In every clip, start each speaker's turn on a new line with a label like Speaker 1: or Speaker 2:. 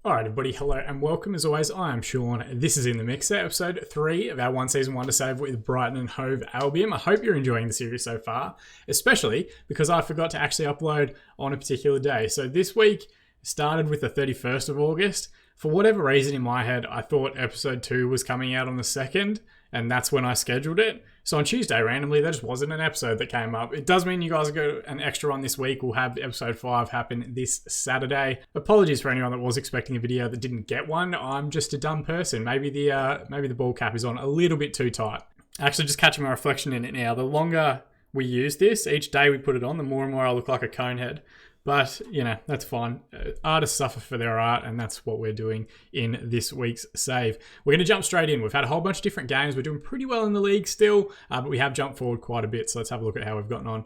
Speaker 1: Alright everybody, hello and welcome. As always, I am Sean. This is In The Mixer, episode 3 of our one season wonder save with Brighton and Hove Albion. I hope you're enjoying the series so far, especially because I forgot to actually upload on a particular day. So this week started with the 31st of August. For whatever reason in my head, I thought episode 2 was coming out on the 2nd, and that's when I scheduled it. So on Tuesday, randomly, there just wasn't an episode that came up. It does mean you guys got an extra on this week. We'll have episode 5 happen this Saturday. Apologies for anyone that was expecting a video that didn't get one. I'm just a dumb person. Maybe the ball cap is on a little bit too tight. Actually, just catching my reflection in it now. The longer we use this, each day we put it on, the more and more I look like a cone head. But, you know, that's fine. Artists suffer for their art, and that's what we're doing in this week's save. We're going to jump straight in. We've had a whole bunch of different games. We're doing pretty well in the league still, but we have jumped forward quite a bit, so let's have a look at how we've gotten on.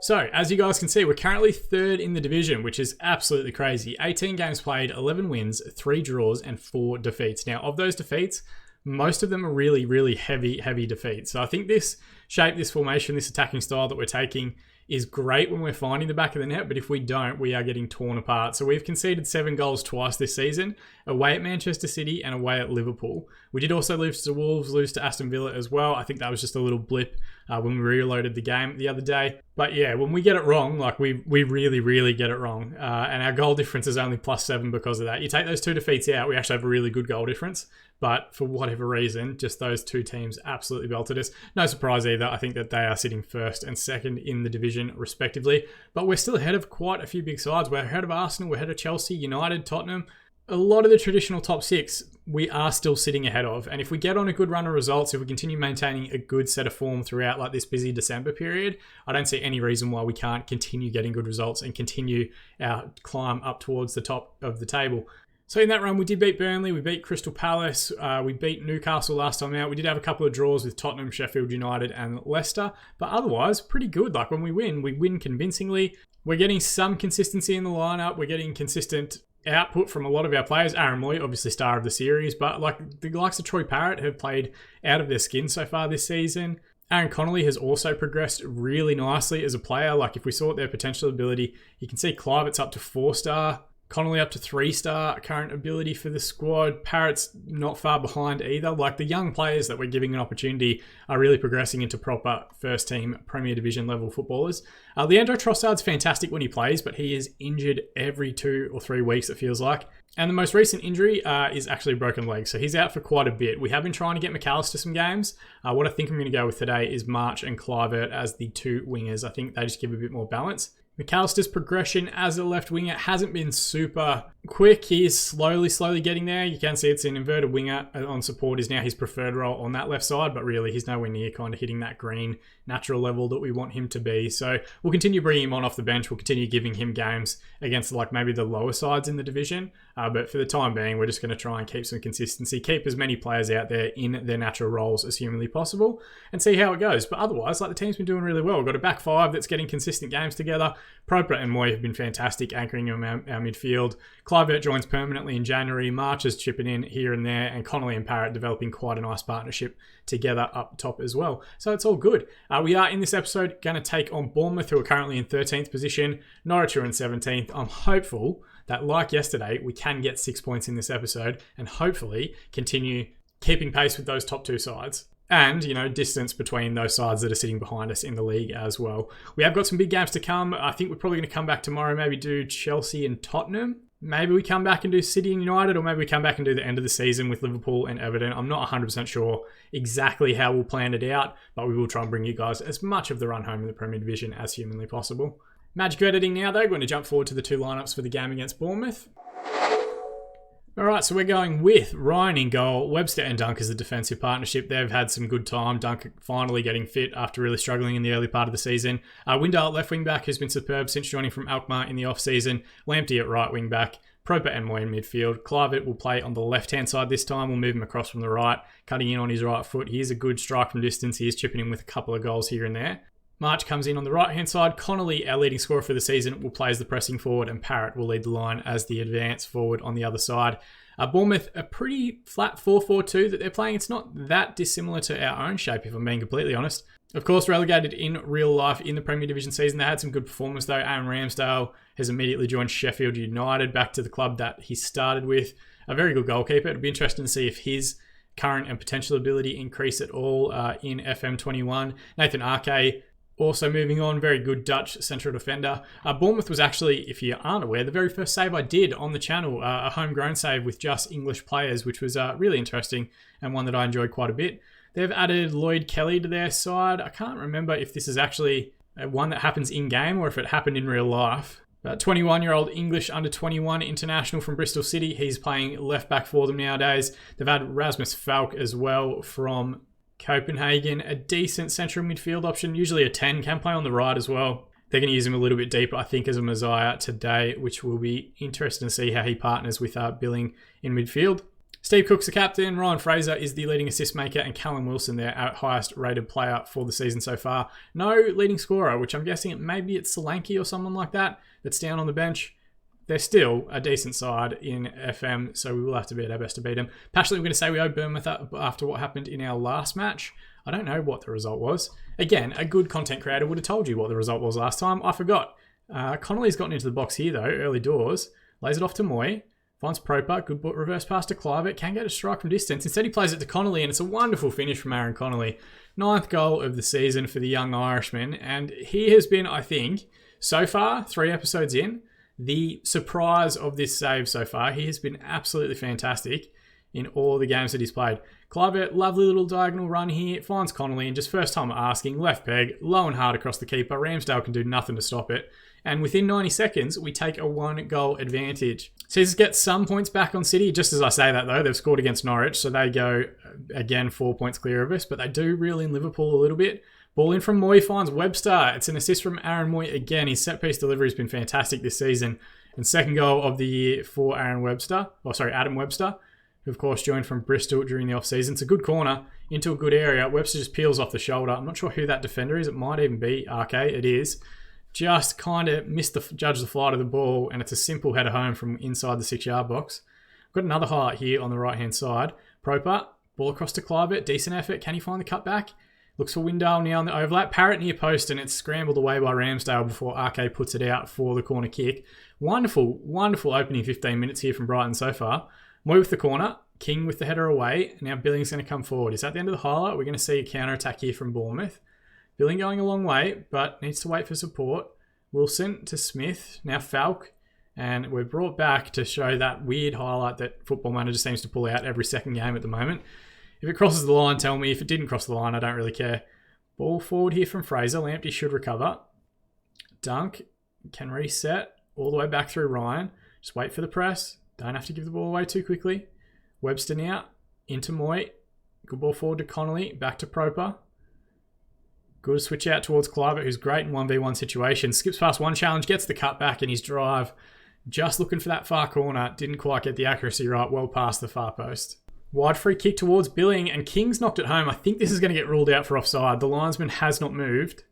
Speaker 1: So, as you guys can see, we're currently 3rd in the division, which is absolutely crazy. 18 games played, 11 wins, 3 draws, and 4 defeats. Now, of those defeats, most of them are really, really heavy defeats. So I think this shape, this formation, this attacking style that we're taking is great when we're finding the back of the net, but if we don't, we are getting torn apart. So we've conceded 7 goals twice this season, away at Manchester City and away at Liverpool. We did also lose to Wolves, lose to Aston Villa as well. I think that was just a little blip when we reloaded the game the other day. But yeah, when we get it wrong, like we really get it wrong. And our goal difference is only +7 because of that. You take those 2 defeats out, we actually have a really good goal difference. But for whatever reason, just those 2 teams absolutely belted us. No surprise either. I think that they are sitting 1st and 2nd in the division, respectively. But we're still ahead of quite a few big sides. We're ahead of Arsenal, we're ahead of Chelsea, United, Tottenham. A lot of the traditional top 6, we are still sitting ahead of. And if we get on a good run of results, if we continue maintaining a good set of form throughout like this busy December period, I don't see any reason why we can't continue getting good results and continue our climb up towards the top of the table. So in that run, we did beat Burnley, we beat Crystal Palace, we beat Newcastle last time out. We did have a couple of draws with Tottenham, Sheffield United and Leicester, but otherwise pretty good. Like when we win convincingly. We're getting some consistency in the lineup. We're getting consistent output from a lot of our players. Aaron Moy, obviously star of the series, but like the likes of Troy Parrott have played out of their skin so far this season. Aaron Connolly has also progressed really nicely as a player. Like if we saw their potential ability, you can see Kluivert's up to 4-star. Connolly up to 3-star current ability for the squad. Parrott's not far behind either. Like the young players that we're giving an opportunity are really progressing into proper first team Premier Division level footballers. Leandro Trossard's fantastic when he plays, but he is injured every 2 or 3 weeks, it feels like. And the most recent injury is actually a broken leg, so he's out for quite a bit. We have been trying to get McAllister some games. What I think I'm going to go with today is March and Kluivert as the 2 wingers. I think they just give a bit more balance. McAllister's progression as a left winger hasn't been super quick. He is slowly getting there. You can see it's an inverted winger on support is now his preferred role on that left side, but really he's nowhere near kind of hitting that green natural level that we want him to be. So we'll continue bringing him on off the bench. We'll continue giving him games against like maybe the lower sides in the division. But for the time being, we're just going to try and keep some consistency, keep as many players out there in their natural roles as humanly possible and see how it goes. But otherwise, like the team's been doing really well. We've got a back 5 that's getting consistent games together. Proper and Moy have been fantastic anchoring our midfield. Kluivert joins permanently in January. March is chipping in here and there, and Connolly and Parrott developing quite a nice partnership together up top as well. So it's all good. We are in this episode going to take on Bournemouth, who are currently in 13th position. Norwich are in 17th. I'm hopeful that, like yesterday, we can get 6 points in this episode and hopefully continue keeping pace with those top 2 sides. And, you know, distance between those sides that are sitting behind us in the league as well. We have got some big games to come. I think we're probably going to come back tomorrow, maybe do Chelsea and Tottenham. Maybe we come back and do City and United, or maybe we come back and do the end of the season with Liverpool and Everton. I'm not 100% sure exactly how we'll plan it out, but we will try and bring you guys as much of the run home in the Premier Division as humanly possible. Magic editing now, though. Going to jump forward to the 2 lineups for the game against Bournemouth. All right, so we're going with Ryan in goal, Webster and Dunk as the defensive partnership. They've had some good time. Dunk finally getting fit after really struggling in the early part of the season. Windale at left wing back, who's been superb since joining from Alkmaar in the off-season. Lamptey at right wing back. Proper and Moy in midfield. Kluivert will play on the left-hand side this time. We'll move him across from the right, cutting in on his right foot. He is a good strike from distance. He is chipping in with a couple of goals here and there. March comes in on the right-hand side. Connolly, our leading scorer for the season, will play as the pressing forward, and Parrott will lead the line as the advance forward on the other side. Bournemouth, a pretty flat 4-4-2 that they're playing. It's not that dissimilar to our own shape, if I'm being completely honest. Of course, relegated in real life in the Premier Division season. They had some good performance though. Aaron Ramsdale has immediately joined Sheffield United, back to the club that he started with. A very good goalkeeper. It'll be interesting to see if his current and potential ability increase at all in FM21. Nathan Ake also moving on. Very good Dutch central defender. Bournemouth was actually, if you aren't aware, the very first save I did on the channel. A homegrown save with just English players, which was really interesting and one that I enjoyed quite a bit. They've added Lloyd Kelly to their side. I can't remember if this is actually one that happens in-game or if it happened in real life. But 21-year-old English under-21 international from Bristol City. He's playing left-back for them nowadays. They've had Rasmus Falk as well from Copenhagen. A decent central midfield option. Usually a 10, can play on the right as well. They're going to use him a little bit deeper, I think, as a Messiah today, which will be interesting to see how he partners with Billing in midfield. Steve Cook's the captain, Ryan Fraser is the leading assist maker, and Callum Wilson, their highest rated player for the season so far. No leading scorer, which I'm guessing maybe it's Solanke or someone like that that's down on the bench. They're still a decent side in FM, so we will have to be at our best to beat them. Passionately, we're going to say we owe Bournemouth after what happened in our last match. I don't know what the result was. Again, a good content creator would have told you what the result was last time. I forgot. Connolly's gotten into the box here, though, early doors. Lays it off to Moy. Finds Proper, good reverse pass to Clive. Can get a strike from distance. Instead, he plays it to Connolly, and it's a wonderful finish from Aaron Connolly. 9th goal of the season for the young Irishman, and he has been, I think, so far, 3 episodes in, the surprise of this save so far. He has been absolutely fantastic in all the games that he's played. Clive, lovely little diagonal run here, finds Connolly, and just first time asking, left peg, low and hard across the keeper. Ramsdale can do nothing to stop it. And within 90 seconds, we take a 1-goal advantage. Caesars gets some points back on City. Just as I say that, though, they've scored against Norwich, so they go, again, 4 points clear of us, but they do reel in Liverpool a little bit. Ball in from Moy, finds Webster. It's an assist from Aaron Moy again. His set-piece delivery has been fantastic this season. And second goal of the year for Adam Webster, who, of course, joined from Bristol during the off-season. It's a good corner into a good area. Webster just peels off the shoulder. I'm not sure who that defender is. It might even be Ake. It is. Just kind of judge the flight of the ball, and it's a simple header home from inside the 6-yard box. Got another highlight here on the right-hand side. Proper, ball across to Clive. Decent effort. Can he find the cutback? Looks for Windale now on the overlap. Parrott near post, and it's scrambled away by Ramsdale before Ake puts it out for the corner kick. Wonderful, wonderful opening 15 minutes here from Brighton so far. Moy with the corner. King with the header away. Now Billing's going to come forward. Is that the end of the highlight? We're going to see a counter-attack here from Bournemouth. Billing going a long way, but needs to wait for support. Wilson to Smith. Now Falk. And we're brought back to show that weird highlight that Football Manager seems to pull out every second game at the moment. If it crosses the line, tell me. If it didn't cross the line, I don't really care. Ball forward here from Fraser. Lamptey should recover. Dunk can reset all the way back through Ryan. Just wait for the press. Don't have to give the ball away too quickly. Webster now. Into Moy. Good ball forward to Connolly. Back to Proper. Good switch out towards Clive, who's great in 1v1 situations. Skips past one challenge, gets the cut back in his drive. Just looking for that far corner. Didn't quite get the accuracy right. Well past the far post. Wide free kick towards Billing, and King's knocked it home. I think this is going to get ruled out for offside. The linesman has not moved,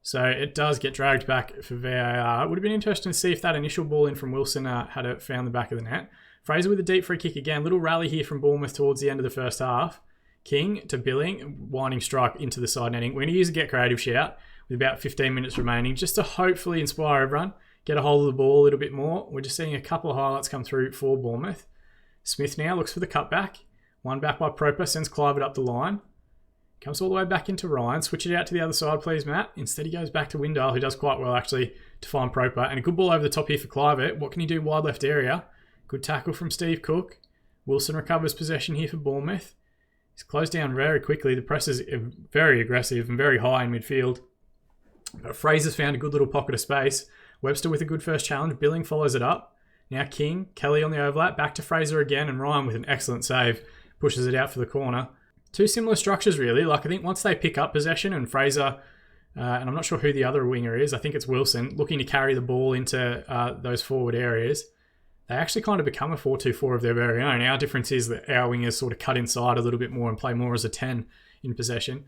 Speaker 1: so it does get dragged back for VAR. It would have been interesting to see if that initial ball in from Wilson had found the back of the net. Fraser with a deep free kick again. Little rally here from Bournemouth towards the end of the first half. King to Billing, winding strike into the side netting. We're going to use a get creative shout with about 15 minutes remaining just to hopefully inspire everyone, get a hold of the ball a little bit more. We're just seeing a couple of highlights come through for Bournemouth. Smith now looks for the cutback. One back by Proper, sends Clive up the line. Comes all the way back into Ryan. Switch it out to the other side, please, Matt. Instead, he goes back to Windale, who does quite well, actually, to find Proper. And a good ball over the top here for Clive. What can he do wide left area? Good tackle from Steve Cook. Wilson recovers possession here for Bournemouth. He's closed down very quickly. The press is very aggressive and very high in midfield. But Fraser's found a good little pocket of space. Webster with a good first challenge. Billing follows it up. Now King, Kelly on the overlap. Back to Fraser again, and Ryan with an excellent save. Pushes it out for the corner. Two similar structures, really. Like, I think once they pick up possession and Fraser, and I'm not sure who the other winger is, I think it's Wilson, looking to carry the ball into those forward areas, they actually kind of become a 4-2-4 of their very own. Our difference is that our wingers sort of cut inside a little bit more and play more as a 10 in possession.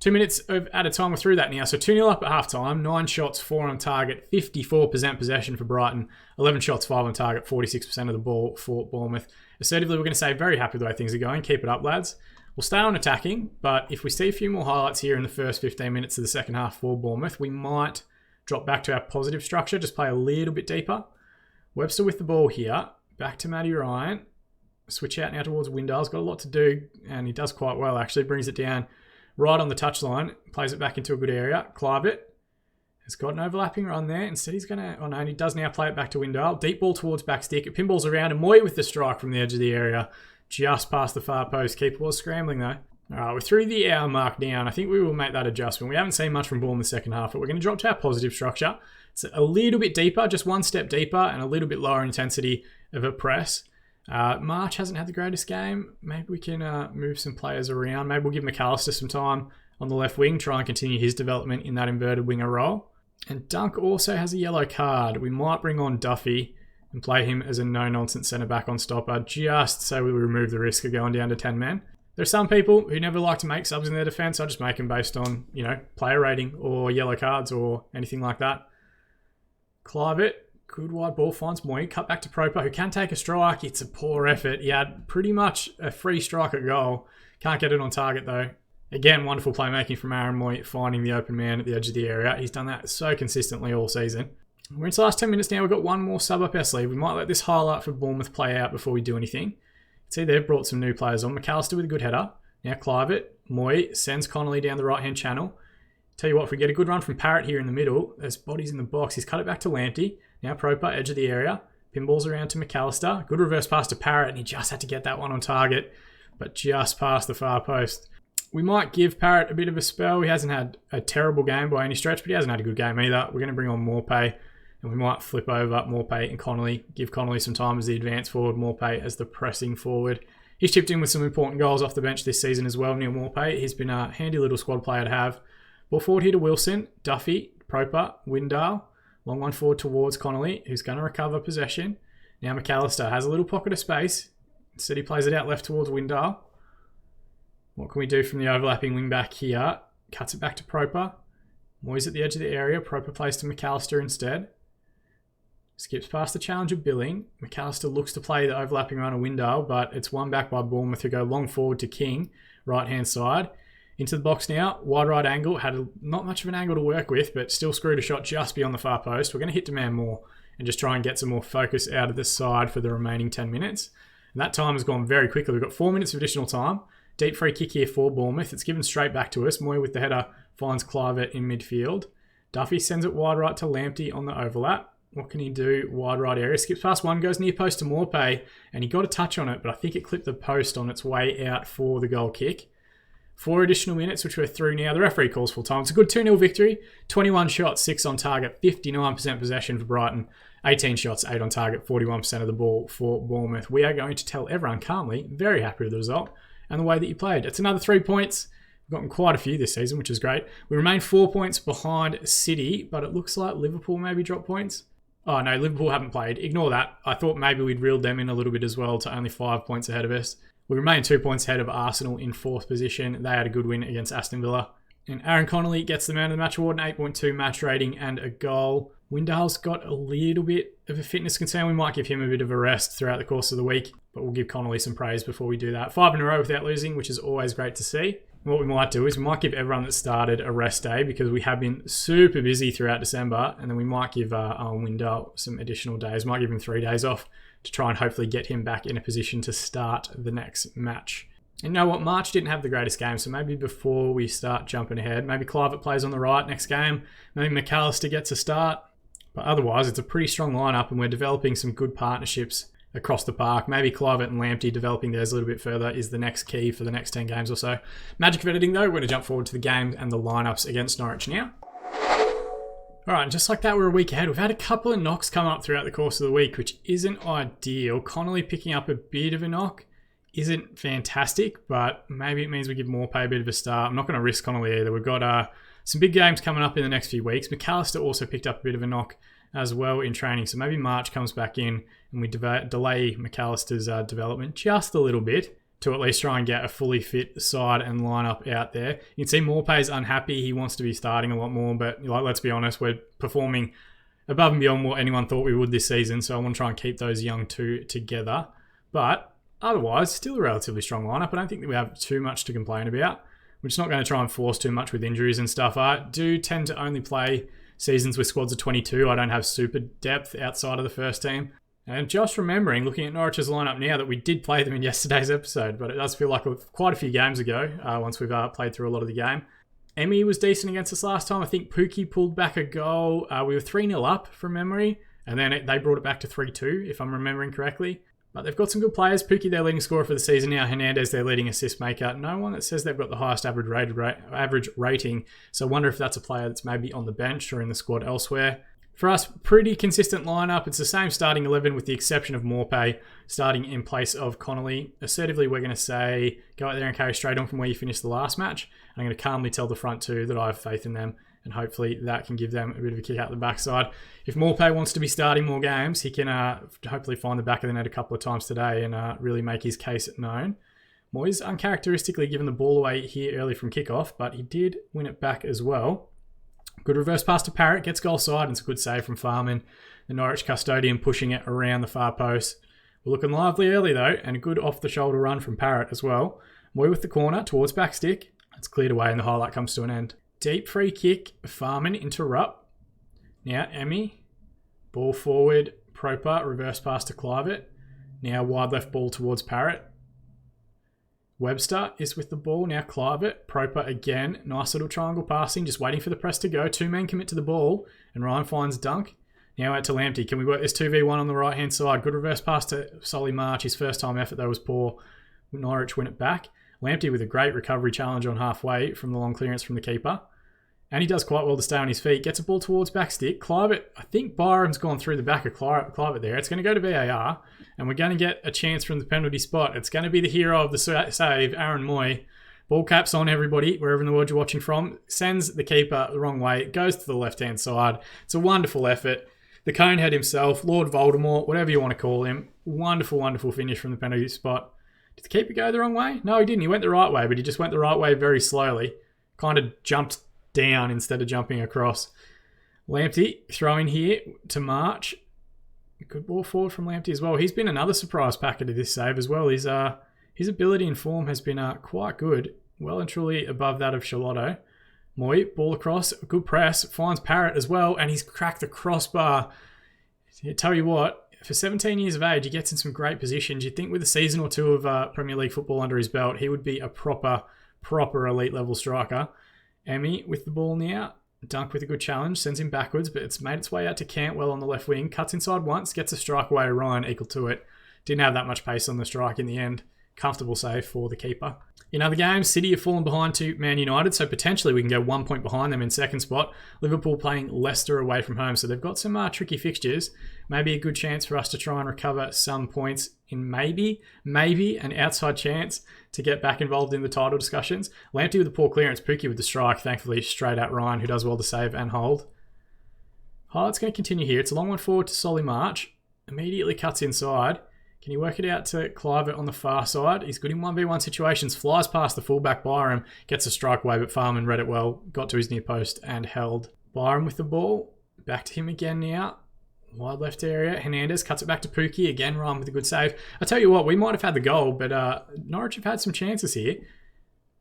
Speaker 1: 2 minutes at a time, we're through that now. So 2-0 up at half-time, 9 shots, 4 on target, 54% possession for Brighton, 11 shots, 5 on target, 46% of the ball for Bournemouth. Assertively, we're going to say very happy with the way things are going. Keep it up, lads. We'll stay on attacking, but if we see a few more highlights here in the first 15 minutes of the second half for Bournemouth, we might drop back to our positive structure, just play a little bit deeper. Webster with the ball here. Back to Matty Ryan. Switch out now towards Windale's got a lot to do, and he does quite well actually. Brings it down right on the touchline, plays it back into a good area. Clive has got an overlapping run there. Instead he's going to, and he does now play it back to Windale. Deep ball towards back stick. It pinballs around, and Moy with the strike from the edge of the area. Just past the far post. Keeper was scrambling though. All right, we're through the hour mark now, and I think we will make that adjustment. We haven't seen much from Bournemouth second half, but we're going to drop to our positive structure. It's a little bit deeper, just one step deeper, and a little bit lower intensity of a press. March hasn't had the greatest game. Maybe we can move some players around. Maybe we'll give McAllister some time on the left wing, try and continue his development in that inverted winger role. And Dunk also has a yellow card. We might bring on Duffy and play him as a no-nonsense centre-back on stopper, just so we remove the risk of going down to 10 men. There are some people who never like to make subs in their defence. I just make them based on, player rating or yellow cards or anything like that. Clive good wide ball, finds Moy, cut back to Proper, who can take a strike. It's a poor effort. He had pretty much a free strike at goal. Can't get it on target though. Again, wonderful playmaking from Aaron Moy, finding the open man at the edge of the area. He's done that so consistently all season. We're into the last 10 minutes now. We've got one more sub up our sleeve. We might let this highlight for Bournemouth play out before we do anything. See, they've brought some new players on. McAllister with a good header. Now Clive Moy sends Connolly down the right-hand channel. Tell you what, if we get a good run from Parrott here in the middle, there's bodies in the box. He's cut it back to Lamptey. Now Proper, edge of the area. Pinballs around to McAllister. Good reverse pass to Parrott, and he just had to get that one on target, but just past the far post. We might give Parrott a bit of a spell. He hasn't had a terrible game by any stretch, but he hasn't had a good game either. We're going to bring on Morpay, and we might flip over Morpay and Connolly. Give Connolly some time as the advance forward, Morpay as the pressing forward. He's chipped in with some important goals off the bench this season as well, Neil Morpay. He's been a handy little squad player to have. Ball forward here to Wilson, Duffy, Proper, Windale. Long one forward towards Connolly, who's going to recover possession. Now McAllister has a little pocket of space. Instead he plays it out left towards Windale. What can we do from the overlapping wing back here? Cuts it back to Proper. Moyes at the edge of the area. Proper plays to McAllister instead. Skips past the challenge of Billing. McAllister looks to play the overlapping run of Windale, but it's won back by Bournemouth, who go long forward to King, right-hand side. Into the box now, wide right angle, not much of an angle to work with, but still screwed a shot just beyond the far post. We're going to hit demand more and just try and get some more focus out of this side for the remaining 10 minutes. And that time has gone very quickly. We've got 4 minutes of additional time. Deep free kick here for Bournemouth. It's given straight back to us. Moy with the header finds Clive in midfield. Duffy sends it wide right to Lamptey on the overlap. What can he do? Wide right area. Skips past one, goes near post to Morpay, and he got a touch on it, but I think it clipped the post on its way out for the goal kick. 4 additional minutes, which we're through now. The referee calls full time. It's a good 2-0 victory. 21 shots, 6 on target, 59% possession for Brighton. 18 shots, 8 on target, 41% of the ball for Bournemouth. We are going to tell everyone calmly, very happy with the result and the way that you played. It's another 3 points. We've gotten quite a few this season, which is great. We remain 4 points behind City, but it looks like Liverpool maybe dropped points. Oh no, Liverpool haven't played. Ignore that. I thought maybe we'd reeled them in a little bit as well to only 5 points ahead of us. We remain 2 points ahead of Arsenal in 4th position. They had a good win against Aston Villa. And Aaron Connolly gets the man of the match award, an 8.2 match rating and a goal. Windale's got a little bit of a fitness concern. We might give him a bit of a rest throughout the course of the week, but we'll give Connolly some praise before we do that. 5 in a row without losing, which is always great to see. What we might do is we might give everyone that started a rest day because we have been super busy throughout December, and then we might give Windale some additional days. Might give him 3 days off to try and hopefully get him back in a position to start the next match. And you know what? March didn't have the greatest game, so maybe before we start jumping ahead, maybe Clive plays on the right next game, maybe McAllister gets a start. But otherwise, it's a pretty strong lineup, and we're developing some good partnerships across the park. Maybe Clive and Lamptey developing theirs a little bit further is the next key for the next 10 games or so. Magic of editing, though, we're going to jump forward to the games and the lineups against Norwich now. All right, and just like that, we're a week ahead. We've had a couple of knocks come up throughout the course of the week, which isn't ideal. Connolly picking up a bit of a knock isn't fantastic, but maybe it means we give Morpay a bit of a start. I'm not going to risk Connolly either. We've got some big games coming up in the next few weeks. McAllister also picked up a bit of a knock as well in training, so maybe March comes back in and we delay McAllister's development just a little bit to at least try and get a fully fit side and lineup out there. You can see Morpay's unhappy. He wants to be starting a lot more, but let's be honest, we're performing above and beyond what anyone thought we would this season, so I want to try and keep those young two together. But Otherwise, still a relatively strong lineup. I don't think that we have too much to complain about. We're just not going to try and force too much with injuries and stuff. I do tend to only play seasons with squads of 22. I don't have super depth outside of the first team. And just remembering, looking at Norwich's lineup now, that we did play them in yesterday's episode, but it does feel like quite a few games ago once we've played through a lot of the game. Emmy was decent against us last time. I think Pookie pulled back a goal. We were 3-0 up from memory, and then they brought it back to 3-2, if I'm remembering correctly. But they've got some good players. Pookie, their leading scorer for the season now. Hernandez, their leading assist maker. No one that says they've got the highest average rating. So I wonder if that's a player that's maybe on the bench or in the squad elsewhere. For us, pretty consistent lineup. It's the same starting 11 with the exception of Morpay starting in place of Connolly. Assertively, we're going to say go out there and carry straight on from where you finished the last match. I'm going to calmly tell the front two that I have faith in them, and hopefully that can give them a bit of a kick out the backside. If Morpay wants to be starting more games, he can hopefully find the back of the net a couple of times today and really make his case known. Moyes uncharacteristically given the ball away here early from kickoff, but he did win it back as well. Good reverse pass to Parrott, gets goal side, and it's a good save from Farman. The Norwich custodian pushing it around the far post. We're looking lively early though, and a good off-the-shoulder run from Parrott as well. Moy with the corner towards backstick. It's cleared away and the highlight comes to an end. Deep free kick, Farman into Rupp. Now Emmy, ball forward, Proper, reverse pass to Clivett. Now wide left ball towards Parrott. Webster is with the ball, now Clivett. Proper again, nice little triangle passing, just waiting for the press to go. Two men commit to the ball, and Ryan finds Dunk. Now out to Lamptey. Can we work this 2v1 on the right-hand side? Good reverse pass to Solly March. His first time effort, though, was poor. Norwich win it back. Lamptey with a great recovery challenge on halfway from the long clearance from the keeper. And he does quite well to stay on his feet. Gets a ball towards backstick. Clivett, I think Byram's gone through the back of Clivett there. It's going to go to VAR, and we're going to get a chance from the penalty spot. It's going to be the hero of the save, Aaron Moy. Ball caps on everybody, wherever in the world you're watching from. Sends the keeper the wrong way. It goes to the left-hand side. It's a wonderful effort. The Conehead himself, Lord Voldemort, whatever you want to call him. Wonderful, wonderful finish from the penalty spot. Did the keeper go the wrong way? No, he didn't. He went the right way, but he just went the right way very slowly. Kind of jumped down instead of jumping across. Lamptey throwing here to March. Good ball forward from Lamptey as well. He's been another surprise packer to this save as well. His ability and form has been quite good. Well and truly above that of Charlotto. Moy, ball across, good press, finds Parrott as well, and he's cracked the crossbar. I tell you what, for 17 years of age, he gets in some great positions. You'd think with a season or two of Premier League football under his belt, he would be a proper elite level striker. Emmy with the ball now. Dunk with a good challenge, sends him backwards, but it's made its way out to Cantwell on the left wing. Cuts inside once, gets a strike away. Ryan equal to it. Didn't have that much pace on the strike in the end. Comfortable save for the keeper. In other games, City have fallen behind to Man United, so potentially we can go 1 point behind them in second spot. Liverpool playing Leicester away from home, so they've got some tricky fixtures. Maybe a good chance for us to try and recover some points in maybe an outside chance to get back involved in the title discussions. Lamptey with the poor clearance, Pookie with the strike, thankfully straight at Ryan, who does well to save and hold. Highlight's going to continue here. It's a long one forward to Solly March. Immediately cuts inside. Can he work it out to Clivett on the far side? He's good in 1v1 situations. Flies past the fullback Byram. Gets a strike away, but Farman read it well. Got to his near post and held. Byram with the ball. Back to him again now. Wide left area. Hernandez cuts it back to Pookie. Again, Ryan with a good save. I tell you what, we might have had the goal, but Norwich have had some chances here.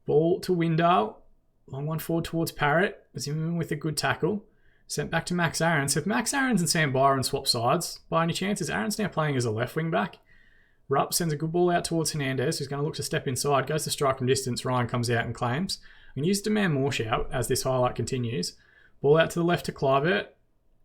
Speaker 1: Ball to Windale. Long one forward towards Parrott. Zimmerman with a good tackle. Sent back to Max Aarons. So if Max Aarons and Sam Byron swap sides, by any chances, Aarons now playing as a left wing back. Rupp sends a good ball out towards Hernandez, who's going to look to step inside. Goes to strike from distance. Ryan comes out and claims. I'm going to use demand more shout as this highlight continues. Ball out to the left to Clivett.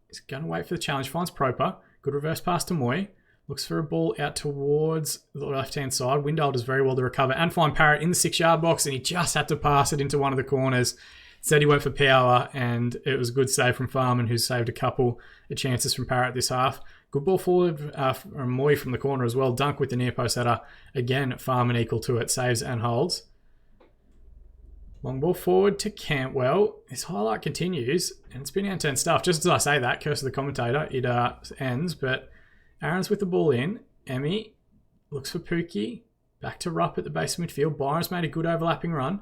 Speaker 1: He's going to wait for the challenge. Finds Proper. Good reverse pass to Moy. Looks for a ball out towards the left-hand side. Windale does very well to recover and find Parrott in the 6-yard box, and he just had to pass it into one of the corners. Instead, he went for power, and it was a good save from Farman, who saved a couple of chances from Parrott this half. Good ball forward from Moy from the corner as well. Dunk with the near post header. Again, Farman equal to it. Saves and holds. Long ball forward to Cantwell. This highlight continues, and it's been intense stuff. Just as I say that, curse of the commentator, it ends. But Aaron's with the ball in. Emmy looks for Pookie. Back to Rupp at the base of midfield. Byron's made a good overlapping run.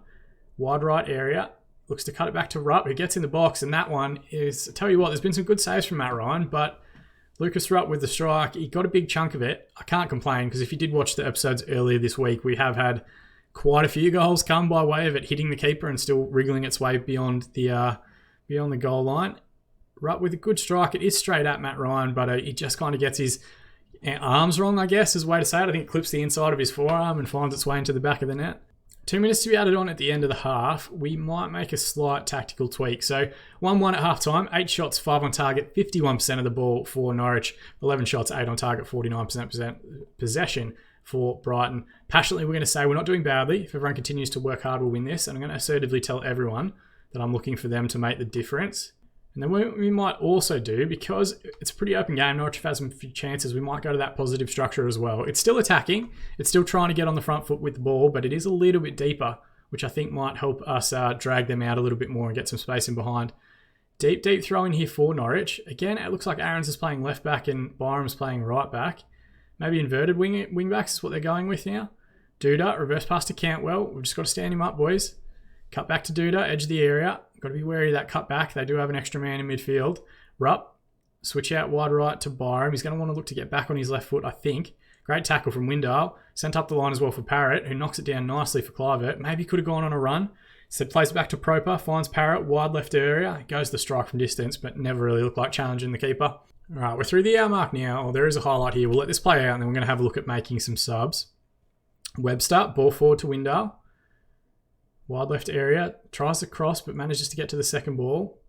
Speaker 1: Wide right area. Looks to cut it back to Rupp, who gets in the box. And that one is, I tell you what, there's been some good saves from Matt Ryan, but Lucas Rupp with the strike. He got a big chunk of it. I can't complain because if you did watch the episodes earlier this week, we have had quite a few goals come by way of it hitting the keeper and still wriggling its way beyond the goal line. Rupp with a good strike. It is straight at Matt Ryan, but he just kind of gets his arms wrong, I guess, is the way to say it. I think it clips the inside of his forearm and finds its way into the back of the net. 2 minutes to be added on at the end of the half. We might make a slight tactical tweak. So 1-1 at half-time, 8 shots, 5 on target, 51% of the ball for Norwich, 11 shots, 8 on target, 49% possession for Brighton. Passionately, we're going to say we're not doing badly. If everyone continues to work hard, we'll win this. And I'm going to assertively tell everyone that I'm looking for them to make the difference. And then what we might also do, because it's a pretty open game, Norwich have had some few chances, we might go to that positive structure as well. It's still attacking. It's still trying to get on the front foot with the ball, but it is a little bit deeper, which I think might help us drag them out a little bit more and get some space in behind. Deep throw in here for Norwich. Again, it looks like Aarons is playing left back and Byram's playing right back. Maybe inverted wing backs is what they're going with now. Duda, reverse pass to Cantwell. We've just got to stand him up, boys. Cut back to Duda, edge of the area. Got to be wary of that cut back. They do have an extra man in midfield. Rupp, switch out wide right to Byram. He's going to want to look to get back on his left foot, I think. Great tackle from Windale. Sent up the line as well for Parrott, who knocks it down nicely for Clivert. Maybe could have gone on a run. Instead plays it back to Proper, finds Parrott, wide left area. Goes the strike from distance, but never really looked like challenging the keeper. All right, we're through the hour mark now. Oh, there is a highlight here. We'll let this play out, and then we're going to have a look at making some subs. Webster, ball forward to Windale. Wide left area, tries to cross but manages to get to the second ball.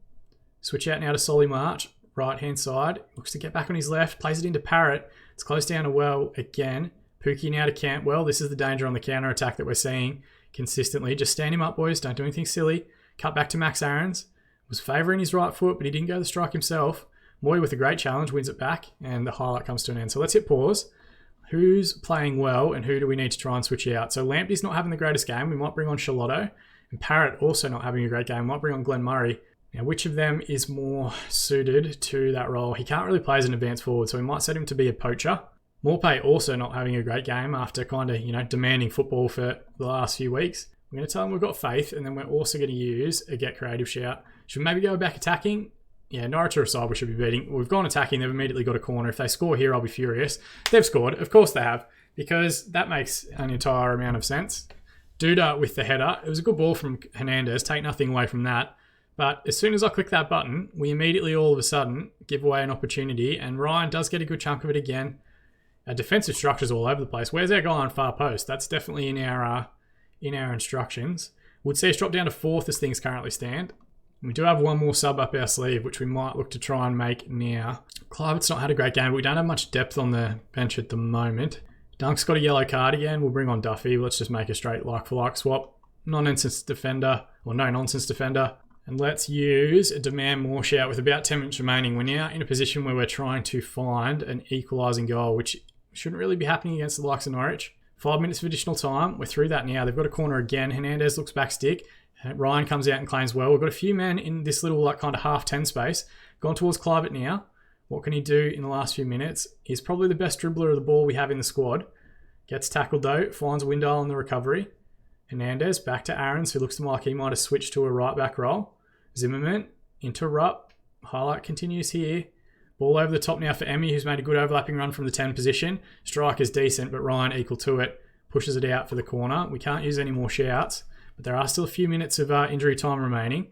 Speaker 1: Switch out now to Solly March, right hand side. Looks to get back on his left, plays it into Parrott. It's close down to Well again. Pookie now to Cantwell. This is the danger on the counter attack that we're seeing consistently. Just stand him up, boys. Don't do anything silly. Cut back to Max Aarons. Was favouring his right foot, but he didn't go the strike himself. Moy with a great challenge wins it back, and the highlight comes to an end. So let's hit pause. Who's playing well and who do we need to try and switch out? So Lamptey's not having the greatest game. We might bring on Charlotto. And Parrott also not having a great game. We might bring on Glenn Murray. Now, which of them is more suited to that role? He can't really play as an advanced forward, so we might set him to be a poacher. Morpay also not having a great game after kind of, demanding football for the last few weeks. We're going to tell him we've got faith, and then we're also going to use a get creative shout. Should we maybe go back attacking? Yeah, Norwich are a side we should be beating. We've gone attacking. They've immediately got a corner. If they score here, I'll be furious. They've scored. Of course they have, because that makes an entire amount of sense. Duda with the header. It was a good ball from Hernandez. Take nothing away from that. But as soon as I click that button, we immediately all of a sudden give away an opportunity, and Ryan does get a good chunk of it again. Our defensive structure's all over the place. Where's our guy on far post? That's definitely in our instructions. Would see us drop down to 4th as things currently stand. We do have one more sub up our sleeve, which we might look to try and make now. Clivert's not had a great game, but we don't have much depth on the bench at the moment. Dunk's got a yellow card again. We'll bring on Duffy. Let's just make a straight like-for-like swap. No-nonsense defender. And let's use a demand more shout with about 10 minutes remaining. We're now in a position where we're trying to find an equalising goal, which shouldn't really be happening against the likes of Norwich. 5 minutes of additional time. We're through that now. They've got a corner again. Hernandez looks back stick. Ryan comes out and claims well. We've got a few men in this little kind of half 10 space. Gone towards Clivert now. What can he do in the last few minutes? He's probably the best dribbler of the ball we have in the squad. Gets tackled though. Finds Windale on the recovery. Hernandez back to Aarons, who looks like he might have switched to a right back role. Zimmerman into Rupp. Highlight continues here. Ball over the top now for Emmy, who's made a good overlapping run from the 10 position. Strike is decent, but Ryan equal to it. Pushes it out for the corner. We can't use any more shouts. But there are still a few minutes of injury time remaining.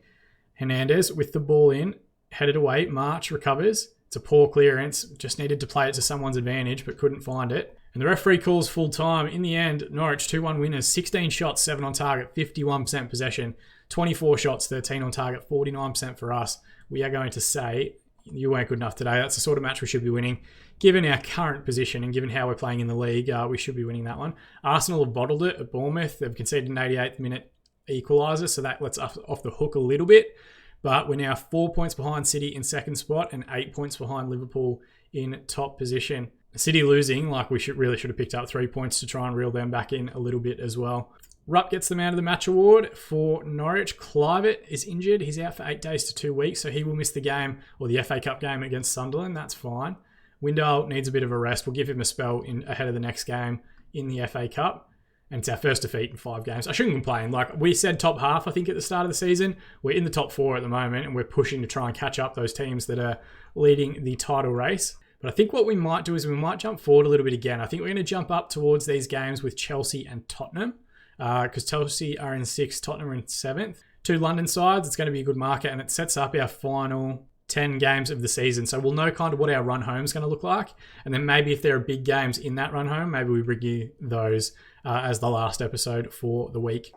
Speaker 1: Hernandez with the ball in, headed away. March recovers. It's a poor clearance. Just needed to play it to someone's advantage, but couldn't find it. And the referee calls full time. In the end, Norwich 2-1 winners. 16 shots, 7 on target, 51% possession. 24 shots, 13 on target, 49% for us. We are going to say, you weren't good enough today. That's the sort of match we should be winning. Given our current position and given how we're playing in the league, we should be winning that one. Arsenal have bottled it at Bournemouth. They've conceded an 88th minute equaliser, so that lets us off the hook a little bit. But we're now 4 points behind City in second spot and 8 points behind Liverpool in top position. City losing, like we should have picked up 3 points to try and reel them back in a little bit as well. Rupp gets the Man of the Match award for Norwich. Clivert is injured. He's out for 8 days to 2 weeks, so he will miss the game, or the FA Cup game against Sunderland. That's fine. Windale needs a bit of a rest. We'll give him a spell ahead of the next game in the FA Cup. And it's our first defeat in 5 games. I shouldn't complain. Like we said, top half, I think, at the start of the season. We're in the top 4 at the moment, and we're pushing to try and catch up those teams that are leading the title race. But I think what we might do is we might jump forward a little bit again. I think we're going to jump up towards these games with Chelsea and Tottenham, because Chelsea are in 6th, Tottenham are in 7th. 2 London sides, it's going to be a good market, and it sets up our final 10 games of the season. So we'll know kind of what our run home is going to look like. And then maybe if there are big games in that run home, maybe we bring you those as the last episode for the week.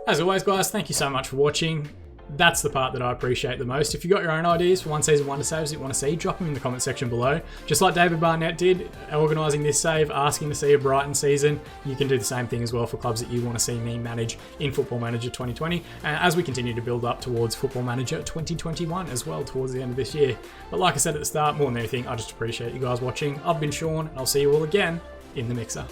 Speaker 1: As always, guys, thank you so much for watching. That's the part that I appreciate the most. If you've got your own ideas for one season wonder saves that you want to see, drop them in the comment section below. Just like David Barnett did, organising this save, asking to see a Brighton season, you can do the same thing as well for clubs that you want to see me manage in Football Manager 2020. And as we continue to build up towards Football Manager 2021 as well towards the end of this year. But like I said at the start, more than anything, I just appreciate you guys watching. I've been Sean, and I'll see you all again in the mixer.